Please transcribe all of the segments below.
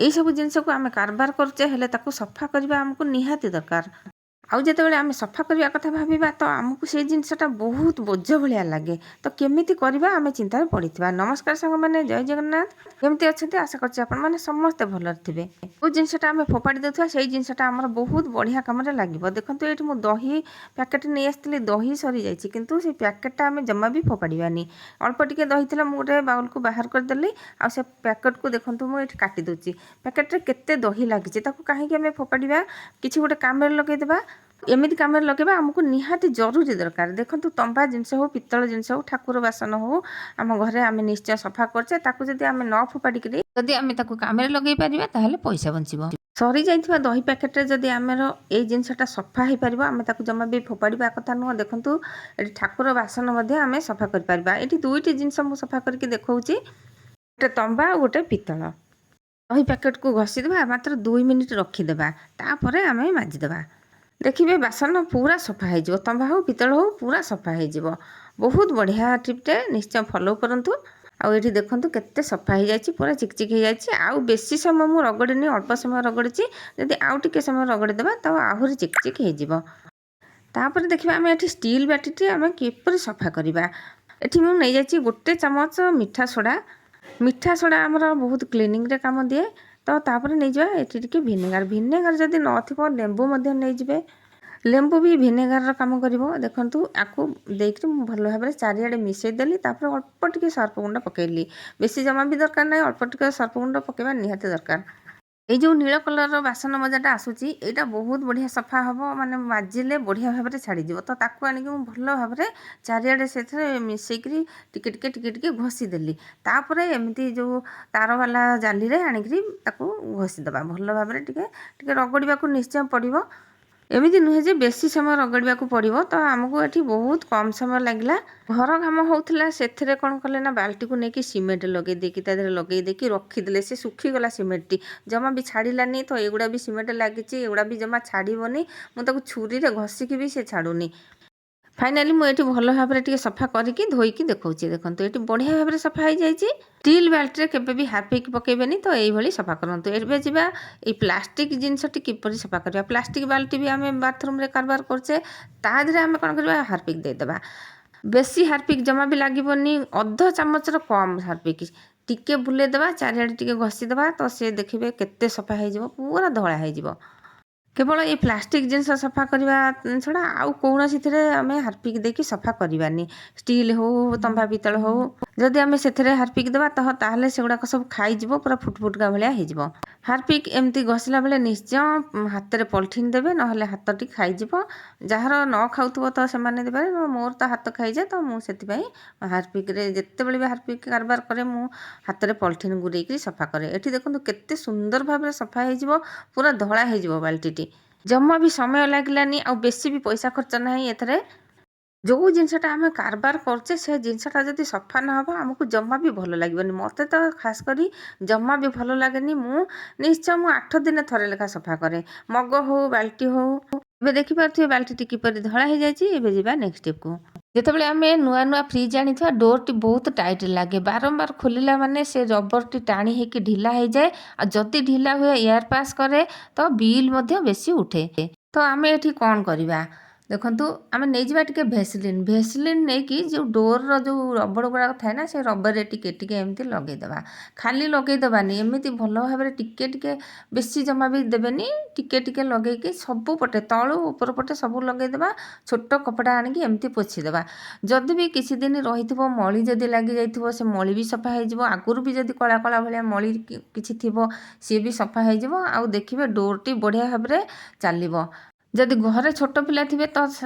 ଏଇ ସବୁ ଜିନିଷକୁ ଆମେ କାରବାର କରୁଛେ, ହେଲେ ତାକୁ ସଫା କରିବା ଆମକୁ ନିହାତି ଦରକାର। ଆଉ ଯେତେବେଳେ ଆମେ ସଫା କରିବା କଥା ଭାବିବା ତ ଆମକୁ ସେଇ ଜିନିଷଟା ବହୁତ ବୋଝ ଭଳିଆ ଲାଗେ। ତ କେମିତି କରିବା ଆମେ ଚିନ୍ତାରେ ପଡ଼ିଥିବା। ନମସ୍କାର ସାଙ୍ଗମାନେ, ଜୟ ଜଗନ୍ନାଥ। କେମିତି ଅଛନ୍ତି? ଆଶା କରୁଛି ଆପଣମାନେ ସମସ୍ତେ ଭଲରେ ଥିବେ। ଯେଉଁ ଜିନିଷଟା ଆମେ ଫୋପାଡ଼ି ଦେଉଥିବା ସେଇ ଜିନିଷଟା ଆମର ବହୁତ ବଢ଼ିଆ କାମରେ ଲାଗିବ। ଦେଖନ୍ତୁ ଏଇଠି ମୁଁ ଦହି ପ୍ୟାକେଟ୍ ନେଇ ଆସିଥିଲି, ଦହି ସରିଯାଇଛି, କିନ୍ତୁ ସେଇ ପ୍ୟାକେଟ୍ଟା ଆମେ ଜମା ବି ଫୋପାଡ଼ିବାନି। ଅଳ୍ପ ଟିକେ ଦହି ଥିଲା, ମୁଁ ଗୋଟେ ବାଉଲକୁ ବାହାର କରିଦେଲି। ଆଉ ସେ ପ୍ୟାକେଟ୍କୁ ଦେଖନ୍ତୁ ମୁଁ ଏଇଠି କାଟି ଦେଉଛି। ପ୍ୟାକେଟ୍ରେ କେତେ ଦହି ଲାଗିଛି, ତାକୁ କାହିଁକି ଆମେ ଫୋପାଡ଼ିବା? କିଛି ଗୋଟେ କାମରେ ଲଗାଇଦେବା। ଏମିତି କାମରେ ଲଗାଇବା ଆମକୁ ନିହାତି ଜରୁରୀ ଦରକାର। ଦେଖନ୍ତୁ ତମ୍ବା ଜିନିଷ ହେଉ, ପିତ୍ତଳ ଜିନିଷ ହେଉ, ଠାକୁର ବାସନ ହେଉ, ଆମ ଘରେ ଆମେ ନିଶ୍ଚୟ ସଫା କରୁଛେ। ତାକୁ ଯଦି ଆମେ ନ ଫୋପାଡ଼ିକିରି ଯଦି ଆମେ ତାକୁ କାମରେ ଲଗାଇ ପାରିବା ତାହେଲେ ପଇସା ବଞ୍ଚିବ। ସରିଯାଇଥିବା ଦହି ପ୍ୟାକେଟ୍ରେ ଯଦି ଆମର ଏଇ ଜିନିଷଟା ସଫା ହୋଇପାରିବ, ଆମେ ତାକୁ ଜମା ବି ଫୋପାଡ଼ିବା କଥା ନୁହଁ। ଦେଖନ୍ତୁ ଏଠି ଠାକୁର ବାସନ ମଧ୍ୟ ଆମେ ସଫା କରିପାରିବା। ଏଠି ଦୁଇଟି ଜିନିଷ ମୁଁ ସଫା କରିକି ଦେଖାଉଛି, ଗୋଟେ ତମ୍ବା ଆଉ ଗୋଟେ ପିତ୍ତଳ। ଦହି ପ୍ୟାକେଟ୍କୁ ଘଷିଦେବା, ମାତ୍ର 2 ମିନିଟ୍ ରଖିଦେବା, ତାପରେ ଆମେ ମାଜିଦେବା। ଦେଖିବେ ବାସନ ପୁରା ସଫା ହେଇଯିବ। ତମ୍ବା ହେଉ ପିତ୍ତଳ ହେଉ ପୁରା ସଫା ହେଇଯିବ। ବହୁତ ବଢ଼ିଆ ଟିପ୍ଟେ, ନିଶ୍ଚୟ ଫଲୋ କରନ୍ତୁ। ଆଉ ଏଠି ଦେଖନ୍ତୁ କେତେ ସଫା ହେଇଯାଇଛି, ପୁରା ଚିକଚିକ୍ ହେଇଯାଇଛି। ଆଉ ବେଶୀ ସମୟ ମୁଁ ରଗଡ଼ିନି, ଅଳ୍ପ ସମୟ ରଗଡ଼ିଛି। ଯଦି ଆଉ ଟିକେ ସମୟ ରଗଡ଼ି ଦେବା ତ ଆହୁରି ଚିକଚିକ୍ ହେଇଯିବ। ତାପରେ ଦେଖିବା ଆମେ ଏଠି ଷ୍ଟିଲ୍ ବାଟିଟି ଆମେ କିପରି ସଫା କରିବା। ଏଠି ମୁଁ ନେଇଯାଇଛି 1 ଚାମଚ ମିଠା ସୋଡ଼ା। ମିଠା ସୋଡ଼ା ଆମର ବହୁତ କ୍ଲିନିଂରେ କାମ ଦିଏ। ତ ତାପରେ ନେଇଯିବା ଏଠି ଟିକେ ଭିନେଗାର। ଭିନେଗାର ଯଦି ନଥିବ ଲେମ୍ବୁ ମଧ୍ୟ ନେଇଯିବେ। ଲେମ୍ବୁ ବି ଭିନେଗାରର କାମ କରିବ। ଦେଖନ୍ତୁ ଆକୁ ଦେଇକରି ମୁଁ ଭଲ ଭାବରେ ଚାରିଆଡ଼େ ମିଶାଇ ଦେଲି। ତାପରେ ଅଳ୍ପ ଟିକେ ସର୍ଫ ଗୁଣ୍ଡ ପକାଇଲି। ବେଶୀ ଜମା ବି ଦରକାର ନାହିଁ, ଅଳ୍ପ ଟିକେ ସର୍ଫ ଗୁଣ୍ଡ ପକାଇବା ନିହାତି ଦରକାର। ଏଇ ଯେଉଁ ନୀଳ କଲର୍ର ବାସନ ମଜାଟା ଆସୁଛି, ଏଇଟା ବହୁତ ବଢ଼ିଆ ସଫା ହେବ, ମାନେ ମାଜିଲେ ବଢ଼ିଆ ଭାବରେ ଛାଡ଼ିଯିବ। ତ ତାକୁ ଆଣିକି ମୁଁ ଭଲ ଭାବରେ ଚାରିଆଡ଼େ ସେଥିରେ ମିଶାଇକିରି ଟିକେ ଟିକେ ଟିକେ ଟିକେ ଘଷି ଦେଲି। ତାପରେ ଏମିତି ଯେଉଁ ତାରବାଲା ଜାଲିରେ ଆଣିକିରି ତାକୁ ଘଷିଦେବା। ଭଲ ଭାବରେ ଟିକେ ଟିକେ ରଗଡ଼ିବାକୁ ନିଶ୍ଚୟ ପଡ଼ିବ। ଏମିତି ନୁହେଁ ଯେ ବେଶୀ ସମୟ ରଗଡ଼ିବାକୁ ପଡ଼ିବ। ତ ଆମକୁ ଏଠି ବହୁତ କମ୍ ସମୟ ଲାଗିଲା। ଘର କାମ ହେଉଥିଲା, ସେଥିରେ କ'ଣ କଲେ ନା ବାଲ୍ଟିକୁ ନେଇକି ସିମେଣ୍ଟ ଲଗାଇ ଦେଇକି ତା ଦେହରେ ଲଗାଇ ଦେଇକି ରଖିଦେଲେ। ସେ ଶୁଖିଗଲା ସିମେଣ୍ଟଟି, ଜମା ବି ଛାଡ଼ିଲାନି। ତ ଏଗୁଡ଼ା ବି ସିମେଣ୍ଟ ଲାଗିଛି, ଏଗୁଡ଼ା ବି ଜମା ଛାଡ଼ିବନି। ମୁଁ ତାକୁ ଛୁରୀରେ ଘଷିକି ବି ସେ ଛାଡ଼ୁନି। ଫାଇନାଲି ମୁଁ ଏଠି ଭଲ ଭାବରେ ଟିକେ ସଫା କରିକି ଧୋଇକି ଦେଖାଉଛି। ଦେଖନ୍ତୁ ଏଠି ବଢ଼ିଆ ଭାବରେ ସଫା ହେଇଯାଇଛି। ଷ୍ଟିଲ୍ ବାଲ୍ଟିରେ କେବେ ବି ହାର୍ପିକ୍ ପକାଇବେନି। ତ ଏଇଭଳି ସଫା କରନ୍ତୁ। ଏବେ ଯିବା ଏଇ ପ୍ଲାଷ୍ଟିକ୍ ଜିନିଷଟି କିପରି ସଫା କରିବା। ପ୍ଲାଷ୍ଟିକ୍ ବାଲ୍ଟି ବି ଆମେ ବାଥରୁମ୍ରେ କାରବାର କରୁଛେ, ତା ଦେହରେ ଆମେ କ'ଣ କରିବା, ହାର୍ପିକ୍ ଦେଇଦେବା। ବେଶୀ ହାର୍ପିକ୍ ଜମା ବି ଲାଗିବନି, ଅଧ ଚାମଚର କମ୍ ହାର୍ପିକ୍ ଟିକେ ବୁଲେଇଦେବା, ଚାରିଆଡ଼େ ଟିକେ ଘଷିଦେବା। ତ ସେ ଦେଖିବେ କେତେ ସଫା ହେଇଯିବ, ପୁରା ଧଳା ହେଇଯିବ। କେବଳ ଏଇ ପ୍ଲାଷ୍ଟିକ୍ ଜିନିଷ ସଫା କରିବା ଛଡ଼ା ଆଉ କୌଣସିଥିରେ ଆମେ ହାର୍ପିକ୍ ଦେଇକି ସଫା କରିବାନି। ଷ୍ଟିଲ୍ ହେଉ, ତମ୍ବା ପିତ୍ତଳ ହେଉ, ଯଦି ଆମେ ସେଥିରେ ହାର୍ପିକ୍ ଦେବା ତାହେଲେ ସେଗୁଡ଼ାକ ସବୁ ଖାଇଯିବ, ପୁରା ଫୁଟଫୁଟକା ଭଳିଆ ହେଇଯିବ। ହାର୍ପିକ୍ ଏମିତି ଘଷିଲା ବେଳେ ନିଶ୍ଚୟ ହାତରେ ପଲିଥିନ୍ ଦେବେ, ନହେଲେ ହାତଟି ଖାଇଯିବ। ଯାହାର ନ ଖାଉଥିବ ତ ସେମାନେ ଦେବେ, ମୋର ତ ହାତ ଖାଇଯାଏ। ତ ମୁଁ ସେଥିପାଇଁ ହାର୍ପିକ୍ରେ ଯେତେବେଳେ ବି ହାର୍ପିକ୍ କାରବାର କରେ ମୁଁ ହାତରେ ପଲିଥିନ୍ ଗୁଡ଼େଇକି ସଫା କରେ। ଏଠି ଦେଖନ୍ତୁ କେତେ ସୁନ୍ଦର ଭାବରେ ସଫା ହେଇଯିବ, ପୁରା ଧଳା ହେଇଯିବ ବାଲ୍ଟିଟି। ଜମା ବି ସମୟ ଲାଗିଲାନି, ଆଉ ବେଶୀ ବି ପଇସା ଖର୍ଚ୍ଚ ନାହିଁ ଏଥିରେ। ଯେଉଁ ଜିନିଷଟା ଆମେ କାରବାର କରୁଛେ ସେ ଜିନିଷଟା ଯଦି ସଫା ନ ହେବ ଆମକୁ ଜମା ବି ଭଲ ଲାଗିବନି। ମୋତେ ତ ଖାସ୍ କରି ଜମା ବି ଭଲ ଲାଗେନି। ମୁଁ 8 ଦିନେ ଥରେ ଲେଖା ସଫା କରେ, ମଗ ହେଉ ବାଲ୍ଟି ହେଉ। ଏବେ ଦେଖିପାରୁଥିବେ ବାଲ୍ଟିଟି କିପରି ଧଳା ହେଇଯାଇଛି। ଏବେ ଯିବା ନେକ୍ସଟ ଷ୍ଟେପ୍କୁ। ଯେତେବେଳେ ଆମେ ନୂଆ ନୂଆ ଫ୍ରିଜ୍ ଆଣିଥିବା, ଡୋର୍ଟି ବହୁତ ଟାଇଟ୍ ଲାଗେ। ବାରମ୍ବାର ଖୋଲିଲା ମାନେ ସେ ରବରଟି ଟାଣି ହେଇକି ଢିଲା ହେଇଯାଏ। ଆଉ ଯଦି ଢିଲା ହୁଏ, ଏୟାର ପାସ୍ କରେ, ତ ବିଲ୍ ମଧ୍ୟ ବେଶୀ ଉଠେ। ତ ଆମେ ଏଠି କ'ଣ କରିବା, ଦେଖନ୍ତୁ ଆମେ ନେଇଯିବା ଟିକେ ଭେସଲିନ୍ ନେଇକି ଯେଉଁ ଡୋର୍ର ଯେଉଁ ରବର ଗୁଡ଼ାକ ଥାଏ ନା, ସେ ରବରରେ ଟିକେ ଟିକେ ଏମିତି ଲଗାଇଦେବା। ଖାଲି ଲଗାଇଦେବାନି, ଏମିତି ଭଲ ଭାବରେ ଟିକେ ଟିକେ, ବେଶୀ ଜମା ବି ଦେବେନି, ଟିକେ ଟିକେ ଲଗାଇକି ସବୁ ପଟେ ତଳୁ ଉପର ପଟେ ସବୁ ଲଗାଇଦେବା। ଛୋଟ କପଡ଼ା ଆଣିକି ଏମିତି ପୋଛିଦେବା। ଯଦି ବି କିଛି ଦିନ ରହିଥିବ, ମଳି ଯଦି ଲାଗିଯାଇଥିବ, ସେ ମଳି ବି ସଫା ହେଇଯିବ। ଆଗରୁ ବି ଯଦି କଳା କଳା ଭଳିଆ ମଳି କିଛି ଥିବ, ସିଏ ବି ସଫା ହେଇଯିବ। ଆଉ ଦେଖିବେ ଡୋର୍ଟି ବଢ଼ିଆ ଭାବରେ ଚାଲିବ। ଯଦି ଘରେ ଛୋଟ ପିଲା ଥିବେ ତ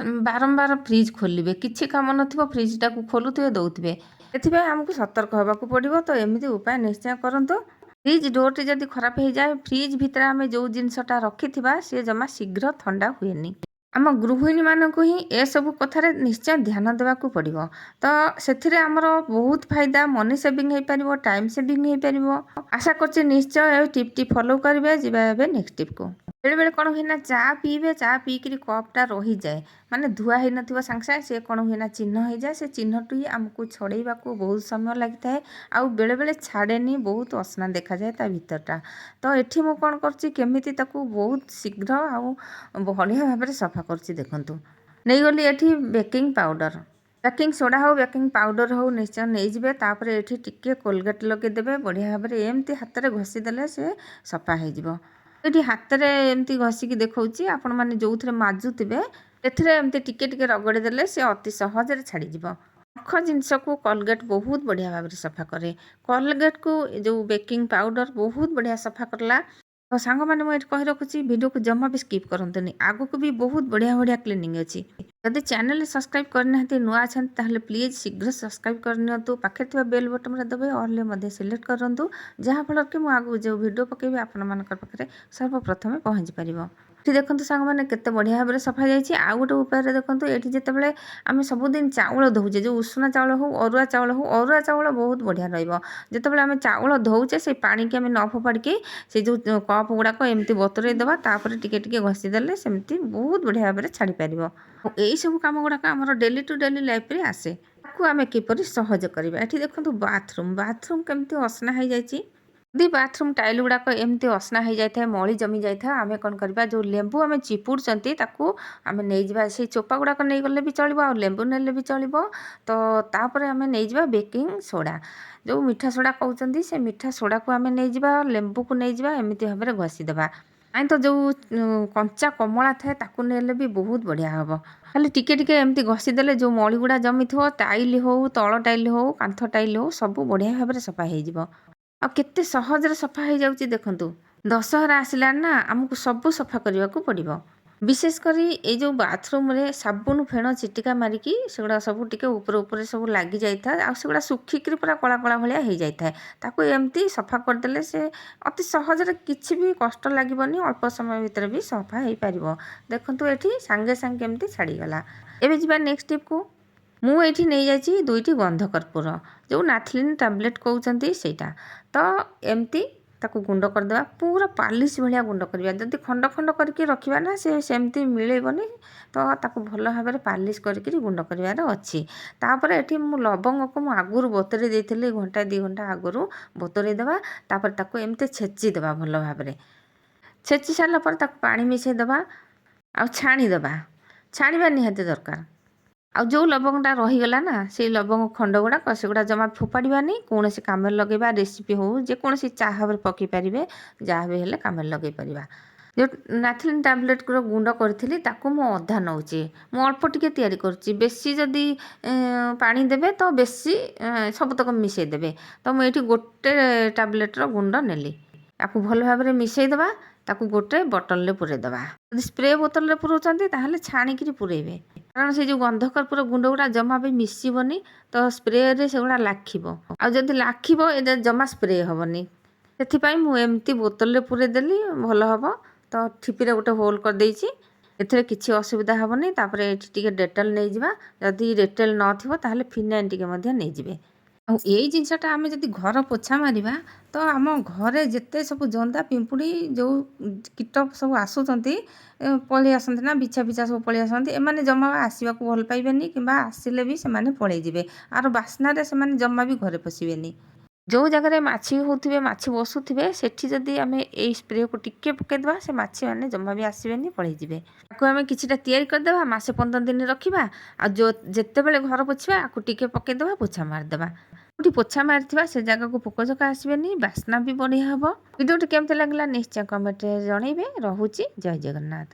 ବାରମ୍ବାର ଫ୍ରିଜ୍ ଖୋଲିବେ, କିଛି କାମ ନଥିବ ଫ୍ରିଜ୍ଟାକୁ ଖୋଲୁଥିବେ ଦେଉଥିବେ। ସେଥିପାଇଁ ଆମକୁ ସତର୍କ ହେବାକୁ ପଡ଼ିବ। ତ ଏମିତି ଉପାୟ ନିଶ୍ଚୟ କରନ୍ତୁ। ଫ୍ରିଜ୍ ଡୋର୍ଟି ଯଦି ଖରାପ ହେଇଯାଏ, ଫ୍ରିଜ୍ ଭିତରେ ଆମେ ଯେଉଁ ଜିନିଷଟା ରଖିଥିବା ସେ ଜମା ଶୀଘ୍ର ଥଣ୍ଡା ହୁଏନି। ଆମ ଗୃହିଣୀମାନଙ୍କୁ ହିଁ ଏସବୁ କଥାରେ ନିଶ୍ଚୟ ଧ୍ୟାନ ଦେବାକୁ ପଡ଼ିବ। ତ ସେଥିରେ ଆମର ବହୁତ ଫାଇଦା, ମନି ସେଭିଂ ହେଇପାରିବ, ଟାଇମ୍ ସେଭିଂ ହେଇପାରିବ। ଆଶା କରୁଛି ନିଶ୍ଚୟ ଏ ଟିପ୍ଟି ଫଲୋ କରିବେ। ଯିବା ଏବେ ନେକ୍ସଟ ଟିପ୍କୁ। ବେଳେବେଳେ କ'ଣ ହୁଏ ନା ଚା ପିଇବେ, ଚା ପିଇକିରି କପ୍‌ଟା ରହିଯାଏ। ମାନେ ଧୁଆ ହେଇନଥିବ ସାଙ୍ଗେ ସାଙ୍ଗେ, ସେ କ'ଣ ହୁଏ ନା ଚିହ୍ନ ହେଇଯାଏ। ସେ ଚିହ୍ନଟି ଆମକୁ ଛଡ଼େଇବାକୁ ବହୁତ ସମୟ ଲାଗିଥାଏ। ଆଉ ବେଳେବେଳେ ଛାଡ଼େନି, ବହୁତ ଅସନା ଦେଖାଯାଏ ତା ଭିତରଟା। ତ ଏଠି ମୁଁ କ'ଣ କରୁଛି, କେମିତି ତାକୁ ବହୁତ ଶୀଘ୍ର ଆଉ ବଢ଼ିଆ ଭାବରେ ସଫା କରୁଛି ଦେଖନ୍ତୁ। ନେଇଗଲି ଏଠି ବେକିଂ ପାଉଡ଼ର। ବେକିଂ ସୋଡ଼ା ହଉ ବେକିଂ ପାଉଡ଼ର ହଉ ନିଶ୍ଚୟ ନେଇଯିବେ। ତାପରେ ଏଠି ଟିକେ କୋଲଗେଟ୍ ଲଗେଇଦେବେ। ବଢ଼ିଆ ଭାବରେ ଏମିତି ହାତରେ ଘଷି ଦେଲେ ସେ ସଫା ହେଇଯିବ। ଏଠି ହାତରେ ଏମିତି ଘଷିକି ଦେଖଉଛି, ଆପଣମାନେ ଯେଉଁଥିରେ ମାଜୁଥିବେ ସେଥିରେ ଏମିତି ଟିକେ ଟିକେ ରଗଡ଼ି ଦେଲେ ସେ ଅତି ସହଜରେ ଛାଡ଼ିଯିବ। ନଖ ଜିନିଷକୁ କୋଲଗେଟ୍ ବହୁତ ବଢ଼ିଆ ଭାବରେ ସଫା କରେ। କୋଲଗେଟ୍‌କୁ ଯେଉଁ ବେକିଂ ପାଉଡ଼ର ବହୁତ ବଢ଼ିଆ ସଫା କଲା। ତ ସାଙ୍ଗମାନେ ମୁଁ ଏଠି କହି ରଖୁଛି, ଭିଡ଼ିଓକୁ ଜମା ବି ସ୍କିପ୍ କରନ୍ତୁନି। ଆଗକୁ ବି ବହୁତ ବଢ଼ିଆ ବଢ଼ିଆ କ୍ଲିନିଂ ଅଛି। ଯଦି ଚ୍ୟାନେଲ୍ ସବସ୍କ୍ରାଇବ୍ କରିନାହାନ୍ତି, ନୂଆ ଅଛନ୍ତି, ତାହେଲେ ପ୍ଲିଜ୍ ଶୀଘ୍ର ସବସ୍କ୍ରାଇବ୍ କରିନିଅନ୍ତୁ। ପାଖରେ ଥିବା ବେଲ୍ ବଟନ୍‌ରେ ଦେବେ, ଅଲ୍‌ରେ ମଧ୍ୟ ସିଲେକ୍ଟ କରନ୍ତୁ। ଯାହାଫଳରେ କି ମୁଁ ଆଗକୁ ଯେଉଁ ଭିଡ଼ିଓ ପକାଇବି ଆପଣମାନଙ୍କ ପାଖରେ ସର୍ବପ୍ରଥମେ ପହଞ୍ଚି ପାରିବ। ଏଠି ଦେଖନ୍ତୁ ସାଙ୍ଗମାନେ କେତେ ବଢ଼ିଆ ଭାବରେ ସଫା ଯାଇଛି। ଆଉ ଗୋଟେ ଉପାୟରେ ଦେଖନ୍ତୁ, ଏଠି ଯେତେବେଳେ ଆମେ ସବୁଦିନ ଚାଉଳ ଧୋଉଛେ, ଯେଉଁ ଉଷୁନା ଚାଉଳ ହଉ ଅରୁଆ ଚାଉଳ ହଉ, ଅରୁଆ ଚାଉଳ ବହୁତ ବଢ଼ିଆ ରହିବ। ଯେତେବେଳେ ଆମେ ଚାଉଳ ଧୋଉଛେ, ସେଇ ପାଣିକି ଆମେ ନ ଫୋପାଡ଼ିକି ସେ ଯେଉଁ କପ୍ ଗୁଡ଼ାକ ଏମିତି ବତୁରେଇ ଦେବା, ତାପରେ ଟିକେ ଟିକେ ଘଷି ଦେଲେ ସେମିତି ବହୁତ ବଢ଼ିଆ ଭାବରେ ଛାଡ଼ିପାରିବ। ଆଉ ଏଇସବୁ କାମ ଗୁଡ଼ାକ ଆମର ଡେଲି ଟୁ ଡେଲି ଲାଇଫ୍‌ରେ ଆସେ। ତାକୁ ଆମେ କିପରି ସହଜ କରିବା। ଏଠି ଦେଖନ୍ତୁ ବାଥରୁମ୍ କେମିତି ଅସନା ହେଇଯାଇଛି। ଯଦି ବାଥରୁମ୍ ଟାଇଲ୍ ଗୁଡ଼ାକ ଏମିତି ଅସନା ହେଇଯାଇଥାଏ, ମଳି ଜମି ଯାଇଥାଏ, ଆମେ କ'ଣ କରିବା, ଯେଉଁ ଲେମ୍ବୁ ଆମେ ଚିପୁଡ଼ୁଛନ୍ତି ତାକୁ ଆମେ ନେଇଯିବା। ସେଇ ଚୋପା ଗୁଡ଼ାକ ନେଇଗଲେ ବି ଚଳିବ, ଆଉ ଲେମ୍ବୁ ନେଲେ ବି ଚଳିବ। ତ ତାପରେ ଆମେ ନେଇଯିବା ବେକିଂ ସୋଡ଼ା, ଯେଉଁ ମିଠା ସୋଡ଼ା କହୁଛନ୍ତି, ସେ ମିଠା ସୋଡ଼ାକୁ ଆମେ ନେଇଯିବା, ଲେମ୍ବୁକୁ ନେଇଯିବା, ଏମିତି ଭାବରେ ଘଷିଦେବା। ନାଇଁ ତ ଯେଉଁ କଞ୍ଚା କମଳା ଥାଏ ତାକୁ ନେଲେ ବି ବହୁତ ବଢ଼ିଆ ହେବ। ଖାଲି ଟିକେ ଟିକେ ଏମିତି ଘଷି ଦେଲେ ଯେଉଁ ମଳିଗୁଡ଼ା ଜମିଥିବ, ଟାଇଲ୍ ହଉ, ତଳ ଟାଇଲ୍ ହଉ, କାନ୍ଥ ଟାଇଲ୍ ହଉ, ସବୁ ବଢ଼ିଆ ଭାବରେ ସଫା ହେଇଯିବ। ଆଉ କେତେ ସହଜରେ ସଫା ହେଇଯାଉଛି ଦେଖନ୍ତୁ। ଦଶହରା ଆସିଲାଣି ନା, ଆମକୁ ସବୁ ସଫା କରିବାକୁ ପଡ଼ିବ। ବିଶେଷ କରି ଏଇ ଯେଉଁ ବାଥରୁମ୍‌ରେ ସାବୁନ ଫେଣ ଚିଟିକା ମାରିକି ସେଗୁଡ଼ା ସବୁ ଟିକେ ଉପରେ ଉପରେ ସବୁ ଲାଗି ଯାଇଥାଏ, ଆଉ ସେଗୁଡ଼ା ଶୁଖିକିରି ପୁରା କଳା କଳା ଭଳିଆ ହେଇଯାଇଥାଏ। ତାକୁ ଏମିତି ସଫା କରିଦେଲେ ସେ ଅତି ସହଜରେ, କିଛି ବି କଷ୍ଟ ଲାଗିବନି, ଅଳ୍ପ ସମୟ ଭିତରେ ବି ସଫା ହେଇପାରିବ। ଦେଖନ୍ତୁ ଏଠି ସାଙ୍ଗେ ସାଙ୍ଗେ କେମିତି ଛାଡ଼ିଗଲା। ଏବେ ଯିବା ନେକ୍ସଟ୍ ଟିପ୍‌କୁ। ମୁଁ ଏଇଠି ନେଇଯାଇଛି 2ଟି ଗନ୍ଧ କର୍ପୂର, ଯେଉଁ ନାଥଲିନ୍ ଟାବଲେଟ୍ କହୁଛନ୍ତି ସେଇଟା। ତ ଏମିତି ତାକୁ ଗୁଣ୍ଡ କରିଦେବା, ପୁରା ପାଲିସ୍ ଭଳିଆ ଗୁଣ୍ଡ କରିବା। ଯଦି ଖଣ୍ଡ ଖଣ୍ଡ କରିକି ରଖିବା ନା, ସେ ସେମିତି ମିଳେଇବନି। ତ ତାକୁ ଭଲ ଭାବରେ ପାଲିସ୍ କରିକିରି ଗୁଣ୍ଡ କରିବାର ଅଛି। ତାପରେ ଏଠି ମୁଁ ଲବଙ୍ଗକୁ ଆଗରୁ ବତୁରେଇ ଦେଇଥିଲି, ଘଣ୍ଟାଏ 2 ଘଣ୍ଟା ଆଗରୁ ବତୁରେଇ ଦେବା। ତାପରେ ତାକୁ ଏମିତି ଛେଚି ଦେବା ଭଲ ଭାବରେ। ଛେଚି ସାରିଲା ପରେ ତାକୁ ପାଣି ମିଶାଇ ଦେବା, ଆଉ ଛାଣିଦେବା। ଛାଣିବା ନିହାତି ଦରକାର। ଆଉ ଯେଉଁ ଲବଙ୍ଗଟା ରହିଗଲା ନା, ସେଇ ଲବଙ୍ଗ ଖଣ୍ଡ ଗୁଡ଼ାକ ସେଗୁଡ଼ା ଜମା ଫୋପାଡ଼ିବାନି। କୌଣସି କାମରେ ଲଗାଇବା, ରେସିପି ହେଉ, ଯେକୌଣସି ଚାହାରେ ପକାଇ ପାରିବେ, ଯାହା ବି ହେଲେ କାମରେ ଲଗାଇ ପାରିବା। ଯେଉଁ ନାଥଲିନ୍ ଟାବଲେଟ୍‌ର ଗୁଣ୍ଡ କରିଥିଲି ତାକୁ ମୁଁ ଅଧା ନେଉଛି। ମୁଁ ଅଳ୍ପ ଟିକେ ତିଆରି କରୁଛି। ବେଶୀ ଯଦି ପାଣି ଦେବେ ତ ବେଶୀ ସବୁତକ ମିଶାଇ ଦେବେ। ତ ମୁଁ ଏଇଠି ଗୋଟେ ଟାବଲେଟ୍‌ର ଗୁଣ୍ଡ ନେଲି। ତାକୁ ଭଲ ଭାବରେ ମିଶାଇ ଦେବା। ତାକୁ ଗୋଟେ ବୋତଲରେ ପୂରାଇ ଦେବା। ଯଦି ସ୍ପ୍ରେ ବୋତଲରେ ପୂରଉଛନ୍ତି ତାହେଲେ ଛାଣିକିରି ପୂରାଇବେ, କାରଣ ସେ ଯେଉଁ ଗନ୍ଧ କର୍ପୂର ଗୁଣ୍ଡ ଗୁଡ଼ା ଜମା ବି ମିଶିବନି। ତ ସ୍ପ୍ରେରେ ସେଗୁଡ଼ା ଲାଖିବ, ଆଉ ଯଦି ଲାଖିବ ଏଇଟା ଜମା ସ୍ପ୍ରେ ହେବନି। ସେଥିପାଇଁ ମୁଁ ଏମିତି ବୋତଲରେ ପୂରାଇ ଦେଲି, ଭଲ ହେବ। ତ ଠିପିରେ ଗୋଟେ ହୋଲ୍ କରିଦେଇଛି, ଏଥିରେ କିଛି ଅସୁବିଧା ହେବନି। ତାପରେ ଏଠି ଟିକେ ଡେଟଲ୍ ନେଇଯିବା। ଯଦି ଡେଟଲ୍ ନଥିବ ତାହେଲେ ଫିନାଇଲ୍ ଟିକେ ମଧ୍ୟ ନେଇଯିବେ। ଆଉ ଏଇ ଜିନିଷଟା ଆମେ ଯଦି ଘର ପୋଛା ମାରିବା, ତ ଆମ ଘରେ ଯେତେ ସବୁ ଜନ୍ଦା ପିମ୍ପୁଡ଼ି ଯେଉଁ କୀଟ ସବୁ ଆସୁଛନ୍ତି, ପଳେଇ ଆସନ୍ତି ନା, ବିଛା ପିଛା ସବୁ ପଳେଇ ଆସନ୍ତି। ଏମାନେ ଜମା ଆସିବାକୁ ଭଲ ପାଇବେନି, କିମ୍ବା ଆସିଲେ ବି ସେମାନେ ପଳେଇଯିବେ। ଆର ବାସ୍ନାରେ ସେମାନେ ଜମା ବି ଘରେ ପଶିବେନି। ଯେଉଁ ଜାଗାରେ ମାଛି ହେଉଥିବେ, ମାଛି ବସୁଥିବେ, ସେଠି ଯଦି ଆମେ ଏଇ ସ୍ପ୍ରେକୁ ଟିକେ ପକାଇଦେବା, ସେ ମାଛିମାନେ ଜମା ବି ଆସିବେନି, ପଳେଇଯିବେ। ତାକୁ ଆମେ କିଛିଟା ତିଆରି କରିଦେବା, ମାସେ 15 ଦିନ ରଖିବା। ଆଉ ଯେତେବେଳେ ଘର ପୋଛିବା ଆକୁ ଟିକେ ପକାଇଦେବା, ପୋଛା ମାରିଦେବା। ଯେଉଁଠି ପୋଛା ମାରିଥିବା ସେ ଜାଗାକୁ ପୋକଜୋକ ଆସିବେନି, ବାସ୍ନା ବି ବଢ଼ିଆ ହେବ। ଭିଡ଼ିଓଟି କେମିତି ଲାଗିଲା ନିଶ୍ଚୟ କମେଣ୍ଟରେ ଜଣାଇବେ। ରହୁଛି, ଜୟ ଜଗନ୍ନାଥ।